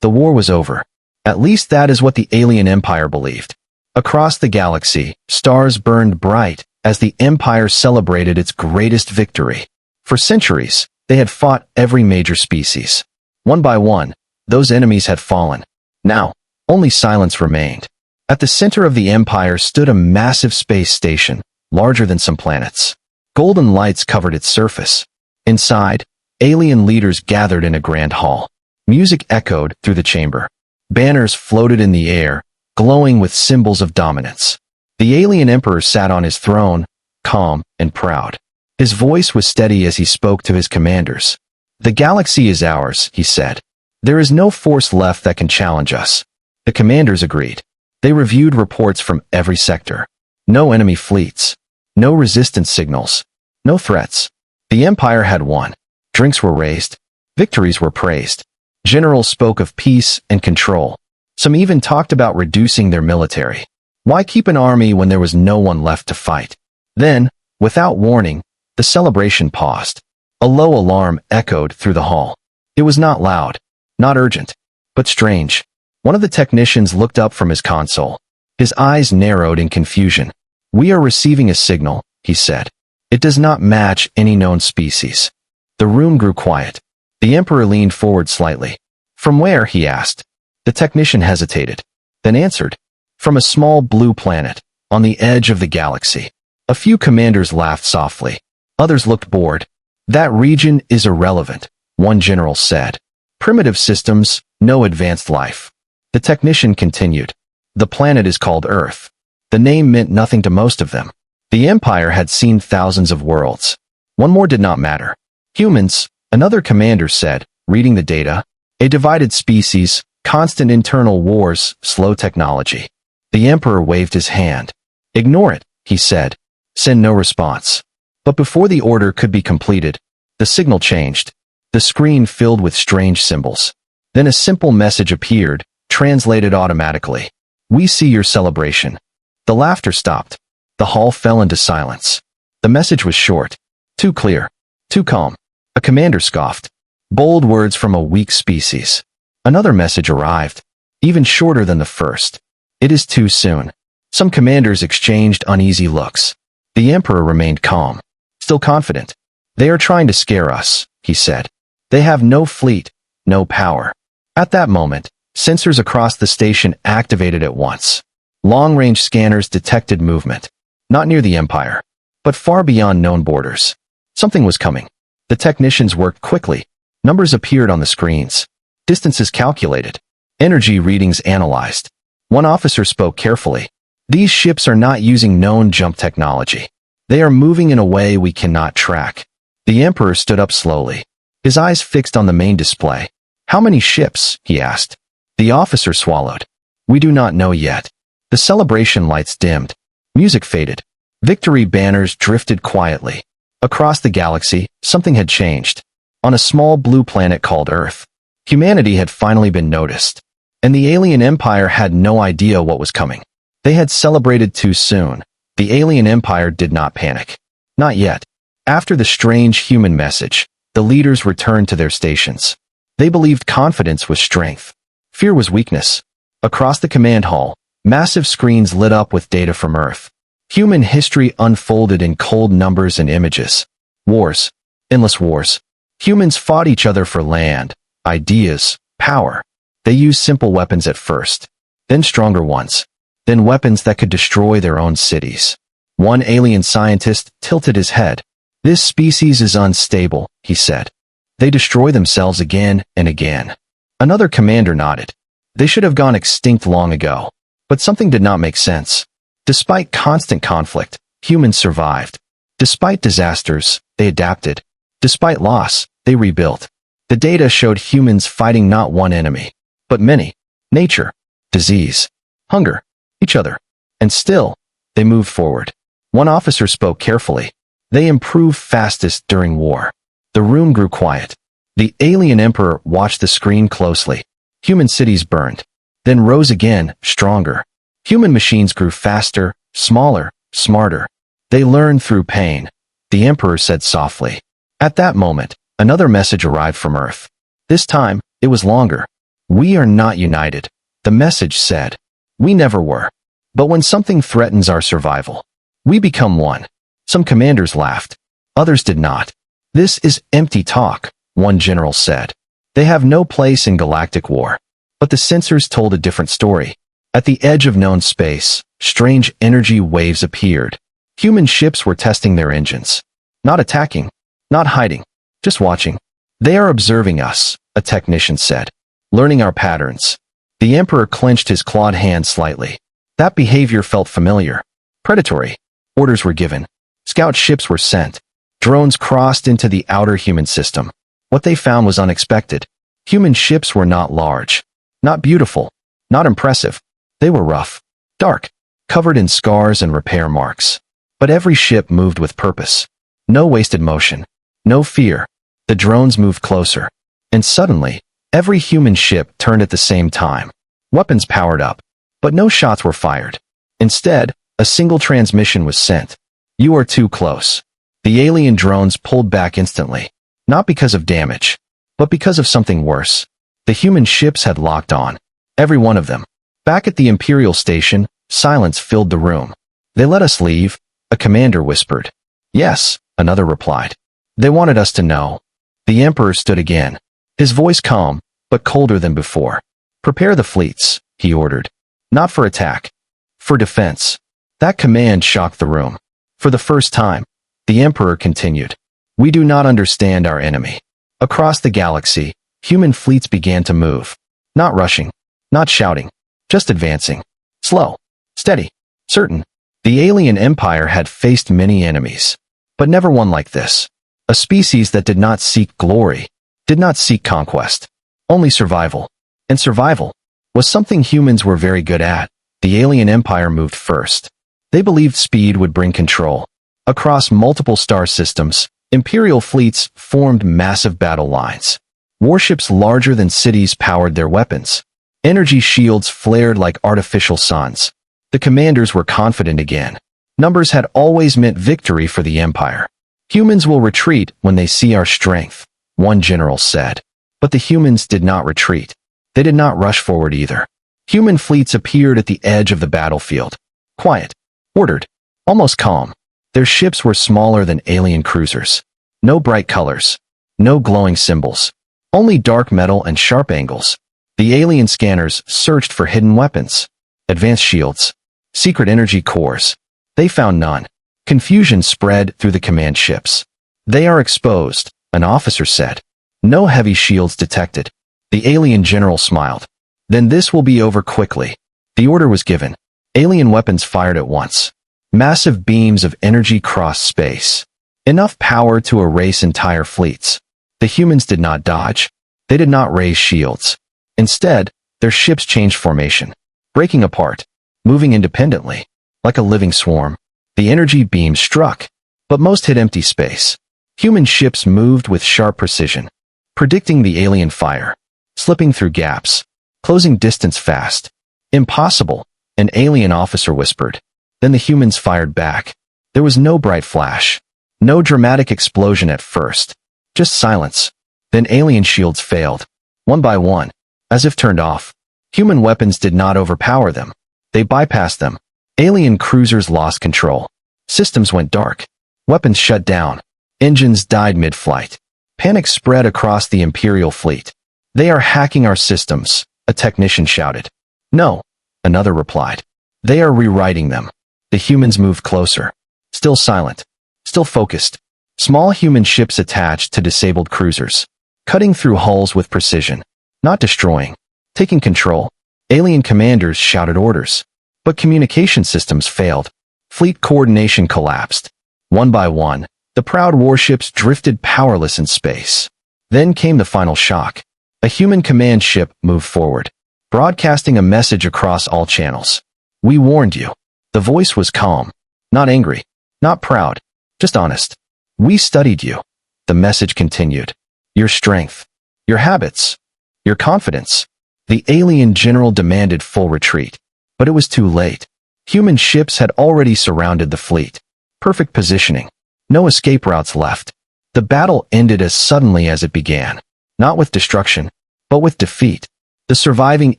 The war was over. At least that is what the alien empire believed. Across the galaxy, stars burned bright as the empire celebrated its greatest victory. For centuries, they had fought every major species. One by one, those enemies had fallen. Now, only silence remained. At the center of the empire stood a massive space station, larger than some planets. Golden lights covered its surface. Inside, alien leaders gathered in a grand hall. Music echoed through the chamber. Banners floated in the air, glowing with symbols of dominance. The alien emperor sat on his throne, calm and proud. His voice was steady as he spoke to his commanders. "The galaxy is ours," he said. "There is no force left that can challenge us." The commanders agreed. They reviewed reports from every sector. No enemy fleets. No resistance signals. No threats. The empire had won. Drinks were raised. Victories were praised. Generals spoke of peace and control. Some even talked about reducing their military. Why keep an army when there was no one left to fight? Then, without warning, the celebration paused. A low alarm echoed through the hall. It was not loud, not urgent, but strange. One of the technicians looked up from his console. His eyes narrowed in confusion. "We are receiving a signal," he said. "It does not match any known species." The room grew quiet. The emperor leaned forward slightly. "From where?" he asked. The technician hesitated, then answered. "From a small blue planet, on the edge of the galaxy." A few commanders laughed softly. Others looked bored. "That region is irrelevant," one general said. "Primitive systems, no advanced life." The technician continued. "The planet is called Earth." The name meant nothing to most of them. The empire had seen thousands of worlds. One more did not matter. "Humans," another commander said, reading the data. "A divided species, constant internal wars, slow technology." The emperor waved his hand. "Ignore it," he said. "Send no response." But before the order could be completed, the signal changed. The screen filled with strange symbols. Then a simple message appeared, translated automatically. "We see your celebration." The laughter stopped. The hall fell into silence. The message was short, too clear, too calm. A commander scoffed. "Bold words from a weak species." Another message arrived, even shorter than the first. "It is too soon." Some commanders exchanged uneasy looks. The emperor remained calm, still confident. "They are trying to scare us," he said. "They have no fleet, no power." At that moment, sensors across the station activated at once. Long-range scanners detected movement, not near the empire, but far beyond known borders. Something was coming. The technicians worked quickly. Numbers appeared on the screens. Distances calculated. Energy readings analyzed. One officer spoke carefully. "These ships are not using known jump technology. They are moving in a way we cannot track." The emperor stood up slowly, his eyes fixed on the main display. "How many ships?" he asked. The officer swallowed. "We do not know yet." The celebration lights dimmed. Music faded. Victory banners drifted quietly. Across the galaxy, something had changed. On a small blue planet called Earth, humanity had finally been noticed. And the alien empire had no idea what was coming. They had celebrated too soon. The alien empire did not panic. Not yet. After the strange human message, the leaders returned to their stations. They believed confidence was strength. Fear was weakness. Across the command hall, massive screens lit up with data from Earth. Human history unfolded in cold numbers and images. Wars. Endless wars. Humans fought each other for land, ideas, power. They used simple weapons at first, then stronger ones, then weapons that could destroy their own cities. One alien scientist tilted his head. "This species is unstable," he said. "They destroy themselves again and again." Another commander nodded. "They should have gone extinct long ago." But something did not make sense. Despite constant conflict, humans survived. Despite disasters, they adapted. Despite loss, they rebuilt. The data showed humans fighting not one enemy, but many. Nature, disease, hunger, each other. And still, they moved forward. One officer spoke carefully. "They improved fastest during war." The room grew quiet. The alien emperor watched the screen closely. Human cities burned, then rose again, stronger. Human machines grew faster, smaller, smarter. They learned through pain, the emperor said softly. At that moment, another message arrived from Earth. This time, it was longer. "We are not united," the message said. "We never were. But when something threatens our survival, we become one." Some commanders laughed. Others did not. "This is empty talk," one general said. "They have no place in galactic war." But the sensors told a different story. At the edge of known space, strange energy waves appeared. Human ships were testing their engines. Not attacking, not hiding, just watching. "They are observing us," a technician said. "Learning our patterns." The Emperor clenched his clawed hand slightly. That behavior felt familiar. Predatory. Orders were given. Scout ships were sent. Drones crossed into the outer human system. What they found was unexpected. Human ships were not large, not beautiful, not impressive. They were rough, dark, covered in scars and repair marks. But every ship moved with purpose. No wasted motion. No fear. The drones moved closer. And suddenly, every human ship turned at the same time. Weapons powered up. But no shots were fired. Instead, a single transmission was sent. "You are too close." The alien drones pulled back instantly. Not because of damage, but because of something worse. The human ships had locked on. Every one of them. Back at the Imperial station, silence filled the room. "They let us leave," a commander whispered. "Yes," another replied. "They wanted us to know." The Emperor stood again. His voice calm, but colder than before. "Prepare the fleets," he ordered. "Not for attack. For defense." That command shocked the room. For the first time, the Emperor continued. "We do not understand our enemy." Across the galaxy, human fleets began to move. Not rushing, not shouting, just advancing. Slow, steady, certain. The alien empire had faced many enemies, but never one like this. A species that did not seek glory, did not seek conquest, only survival. And survival was something humans were very good at. The alien empire moved first. They believed speed would bring control. Across multiple star systems, Imperial fleets formed massive battle lines. Warships larger than cities powered their weapons. Energy shields flared like artificial suns. The commanders were confident again. Numbers had always meant victory for the Empire. "Humans will retreat when they see our strength," one general said. But the humans did not retreat. They did not rush forward either. Human fleets appeared at the edge of the battlefield. Quiet, ordered, almost calm. Their ships were smaller than alien cruisers. No bright colors. No glowing symbols. Only dark metal and sharp angles. The alien scanners searched for hidden weapons. Advanced shields. Secret energy cores. They found none. Confusion spread through the command ships. "They are exposed," an officer said. "No heavy shields detected." The alien general smiled. "Then this will be over quickly." The order was given. Alien weapons fired at once. Massive beams of energy crossed space. Enough power to erase entire fleets. The humans did not dodge. They did not raise shields. Instead, their ships changed formation, breaking apart, moving independently, like a living swarm. The energy beams struck, but most hit empty space. Human ships moved with sharp precision, predicting the alien fire, slipping through gaps, closing distance fast. "Impossible," an alien officer whispered. Then the humans fired back. There was no bright flash, no dramatic explosion at first, just silence. Then alien shields failed, one by one, as if turned off. Human weapons did not overpower them. They bypassed them. Alien cruisers lost control. Systems went dark. Weapons shut down. Engines died mid-flight. Panic spread across the Imperial fleet. "They are hacking our systems," a technician shouted. "No," another replied. "They are rewriting them." The humans moved closer. Still silent. Still focused. Small human ships attached to disabled cruisers. Cutting through hulls with precision. Not destroying. Taking control. Alien commanders shouted orders. But communication systems failed. Fleet coordination collapsed. One by one, the proud warships drifted powerless in space. Then came the final shock. A human command ship moved forward, broadcasting a message across all channels. "We warned you." The voice was calm, not angry, not proud, just honest. "We studied you." The message continued. "Your strength, your habits, your confidence." The alien general demanded full retreat, but it was too late. Human ships had already surrounded the fleet. Perfect positioning. No escape routes left. The battle ended as suddenly as it began, not with destruction, but with defeat. The surviving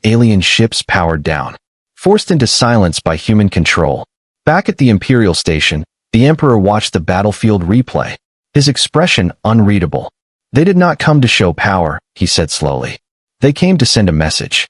alien ships powered down, forced into silence by human control. Back at the Imperial station, the Emperor watched the battlefield replay, his expression unreadable. They did not come to show power, he said slowly. They came to send a message.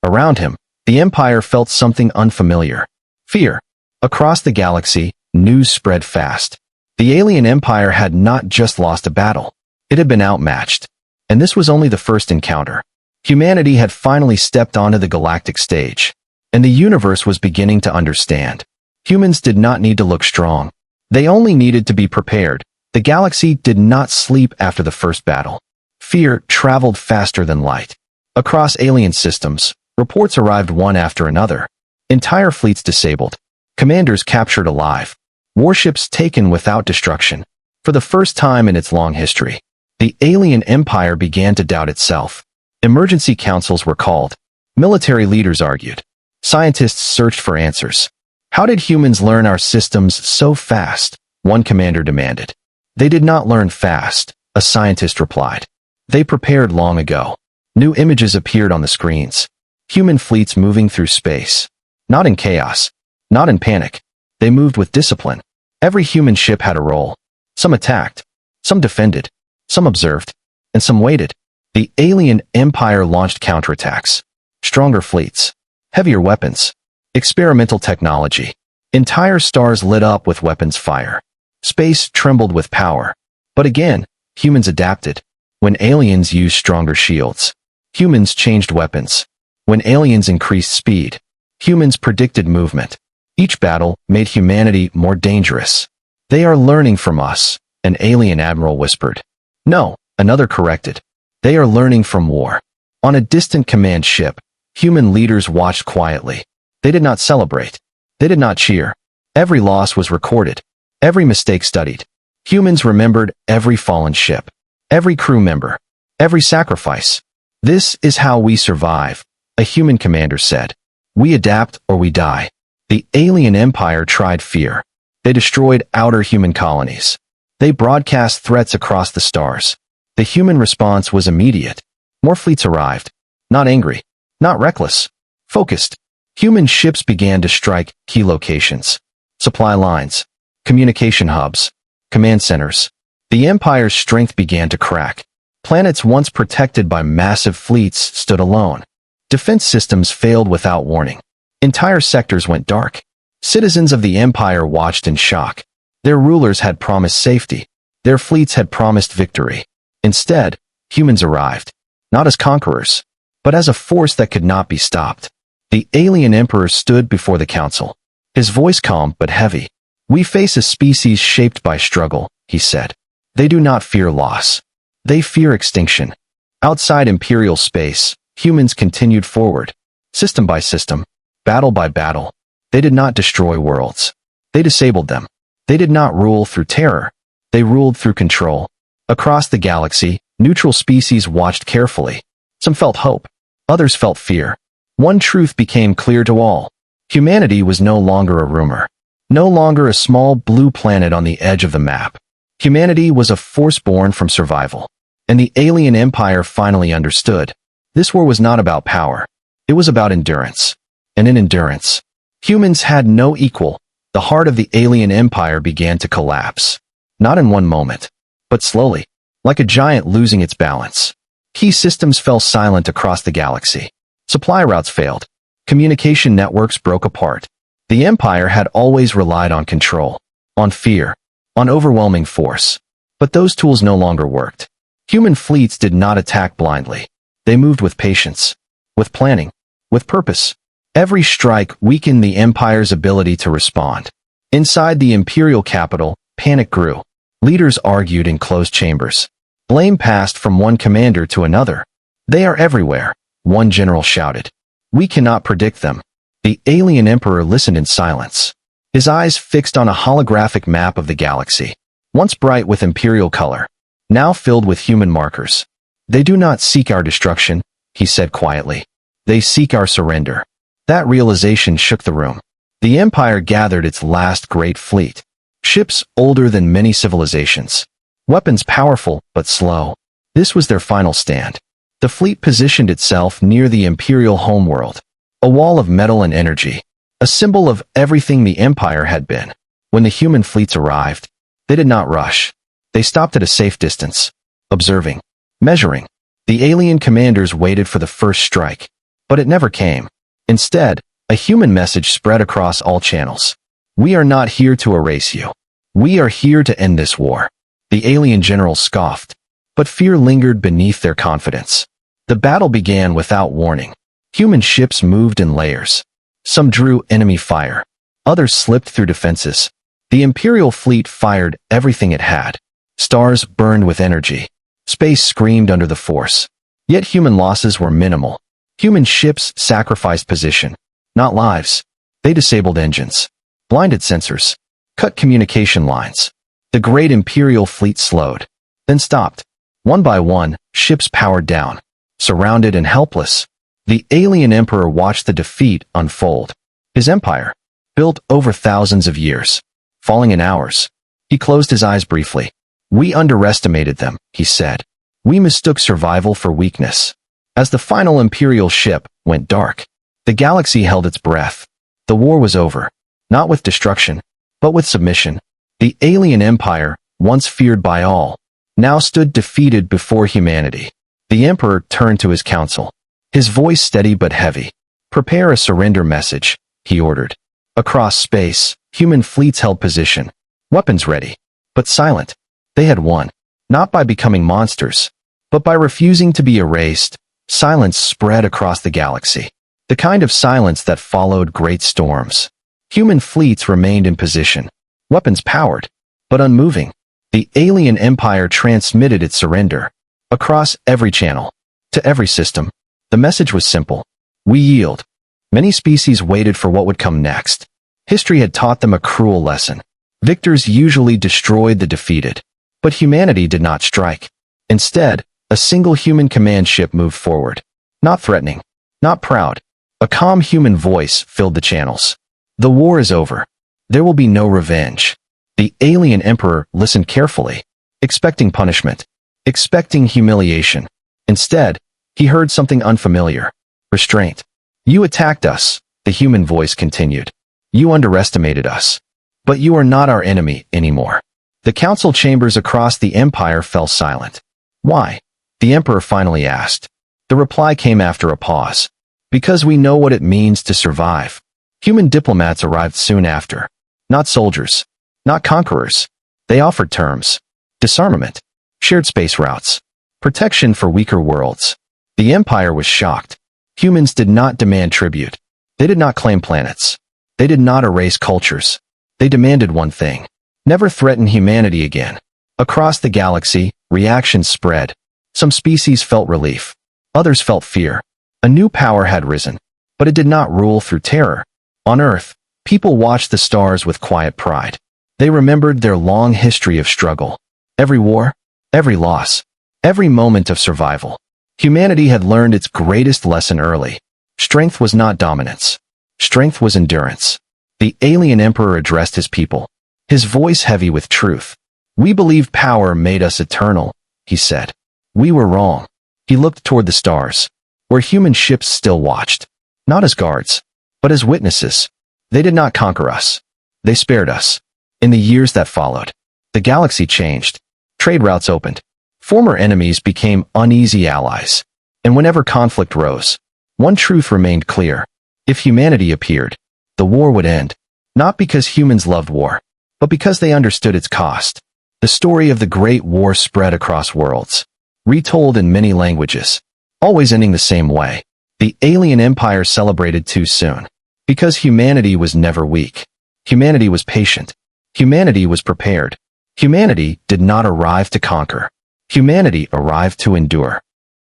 Around him, the Empire felt something unfamiliar. Fear. Across the galaxy, news spread fast. The alien empire had not just lost a battle. It had been outmatched. And this was only the first encounter. Humanity had finally stepped onto the galactic stage. And the universe was beginning to understand. Humans did not need to look strong. They only needed to be prepared. The galaxy did not sleep after the first battle. Fear traveled faster than light. Across alien systems, reports arrived one after another. Entire fleets disabled. Commanders captured alive. Warships taken without destruction. For the first time in its long history, the alien empire began to doubt itself. Emergency councils were called. Military leaders argued. Scientists searched for answers. How did humans learn our systems so fast? One commander demanded. They did not learn fast, a scientist replied. They prepared long ago. New images appeared on the screens. Human fleets moving through space. Not in chaos. Not in panic. They moved with discipline. Every human ship had a role. Some attacked. Some defended. Some observed. And some waited. The alien empire launched counterattacks. Stronger fleets. Heavier weapons. Experimental technology. Entire stars lit up with weapons fire. Space trembled with power. But again, humans adapted. When aliens used stronger shields, humans changed weapons. When aliens increased speed, humans predicted movement. Each battle made humanity more dangerous. They are learning from us, an alien admiral whispered. No, another corrected. They are learning from war. On a distant command ship, human leaders watched quietly. They did not celebrate. They did not cheer. Every loss was recorded. Every mistake studied. Humans remembered every fallen ship, every crew member, every sacrifice. This is how we survive, a human commander said. We adapt or we die. The alien empire tried fear. They destroyed outer human colonies. They broadcast threats across the stars. The human response was immediate. More fleets arrived. Not angry. Not reckless. Focused. Human ships began to strike key locations. Supply lines. Communication hubs. Command centers. The empire's strength began to crack. Planets once protected by massive fleets stood alone. Defense systems failed without warning. Entire sectors went dark. Citizens of the empire watched in shock. Their rulers had promised safety. Their fleets had promised victory. Instead, humans arrived, not as conquerors, but as a force that could not be stopped. The alien emperor stood before the council, his voice calm but heavy. We face a species shaped by struggle, he said. They do not fear loss. They fear extinction. Outside imperial space, humans continued forward, system by system, battle by battle. They did not destroy worlds. They disabled them. They did not rule through terror. They ruled through control. Across the galaxy, neutral species watched carefully. Some felt hope. Others felt fear. One truth became clear to all. Humanity was no longer a rumor. No longer a small blue planet on the edge of the map. Humanity was a force born from survival. And the alien empire finally understood. This war was not about power. It was about endurance. And in endurance, humans had no equal. The heart of the alien empire began to collapse. Not in one moment, but slowly, like a giant losing its balance. Key systems fell silent across the galaxy. Supply routes failed. Communication networks broke apart. The empire had always relied on control, on fear, on overwhelming force. But those tools no longer worked. Human fleets did not attack blindly. They moved with patience, with planning, with purpose. Every strike weakened the empire's ability to respond. Inside the imperial capital, panic grew. Leaders argued in closed chambers. Blame passed from one commander to another. They are everywhere, one general shouted. We cannot predict them. The alien emperor listened in silence, his eyes fixed on a holographic map of the galaxy, once bright with imperial color, now filled with human markers. They do not seek our destruction, he said quietly. They seek our surrender. That realization shook the room. The empire gathered its last great fleet. Ships older than many civilizations. Weapons powerful but slow. This was their final stand. The fleet positioned itself near the Imperial homeworld, a wall of metal and energy, a symbol of everything the Empire had been. When the human fleets arrived, they did not rush. They stopped at a safe distance, observing, measuring. The alien commanders waited for the first strike, but it never came. Instead, a human message spread across all channels. We are not here to erase you. We are here to end this war. The alien generals scoffed, but fear lingered beneath their confidence. The battle began without warning. Human ships moved in layers. Some drew enemy fire. Others slipped through defenses. The Imperial fleet fired everything it had. Stars burned with energy. Space screamed under the force. Yet human losses were minimal. Human ships sacrificed position, not lives. They disabled engines, blinded sensors, cut communication lines. The great Imperial fleet slowed, then stopped. One by one, ships powered down. Surrounded and helpless, the alien emperor watched the defeat unfold. His empire, built over thousands of years, falling in hours. He closed his eyes briefly. We underestimated them, he said. We mistook survival for weakness. As the final Imperial ship went dark, the galaxy held its breath. The war was over, not with destruction, but with submission. The alien empire, once feared by all, now stood defeated before humanity. The Emperor turned to his council, his voice steady but heavy. Prepare a surrender message, he ordered. Across space, human fleets held position, weapons ready, but silent. They had won, not by becoming monsters, but by refusing to be erased. Silence spread across the galaxy, the kind of silence that followed great storms. Human fleets remained in position, weapons powered, but unmoving. The alien empire transmitted its surrender across every channel, to every system. The message was simple. We yield. Many species waited for what would come next. History had taught them a cruel lesson. Victors usually destroyed the defeated, but humanity did not strike. Instead, a single human command ship moved forward. Not threatening, not proud. A calm human voice filled the channels. The war is over. There will be no revenge. The alien emperor listened carefully, expecting punishment, expecting humiliation. Instead, he heard something unfamiliar. Restraint. You attacked us, the human voice continued. You underestimated us. But you are not our enemy anymore. The council chambers across the empire fell silent. Why? The emperor finally asked. The reply came after a pause. Because we know what it means to survive. Human diplomats arrived soon after. Not soldiers. Not conquerors. They offered terms. Disarmament. Shared space routes. Protection for weaker worlds. The empire was shocked. Humans did not demand tribute. They did not claim planets. They did not erase cultures. They demanded one thing. Never threaten humanity again. Across the galaxy, reactions spread. Some species felt relief. Others felt fear. A new power had risen, but it did not rule through terror. On Earth, people watched the stars with quiet pride. They remembered their long history of struggle. Every war, every loss, every moment of survival. Humanity had learned its greatest lesson early. Strength was not dominance. Strength was endurance. The alien emperor addressed his people, his voice heavy with truth. We believed power made us eternal, he said. We were wrong. He looked toward the stars, where human ships still watched. Not as guards, but as witnesses. They did not conquer us. They spared us. In the years that followed, the galaxy changed. Trade routes opened. Former enemies became uneasy allies. And whenever conflict rose, one truth remained clear. If humanity appeared, the war would end. Not because humans loved war, but because they understood its cost. The story of the Great War spread across worlds, retold in many languages, always ending the same way. The alien empire celebrated too soon. Because humanity was never weak. Humanity was patient. Humanity was prepared. Humanity did not arrive to conquer. Humanity arrived to endure.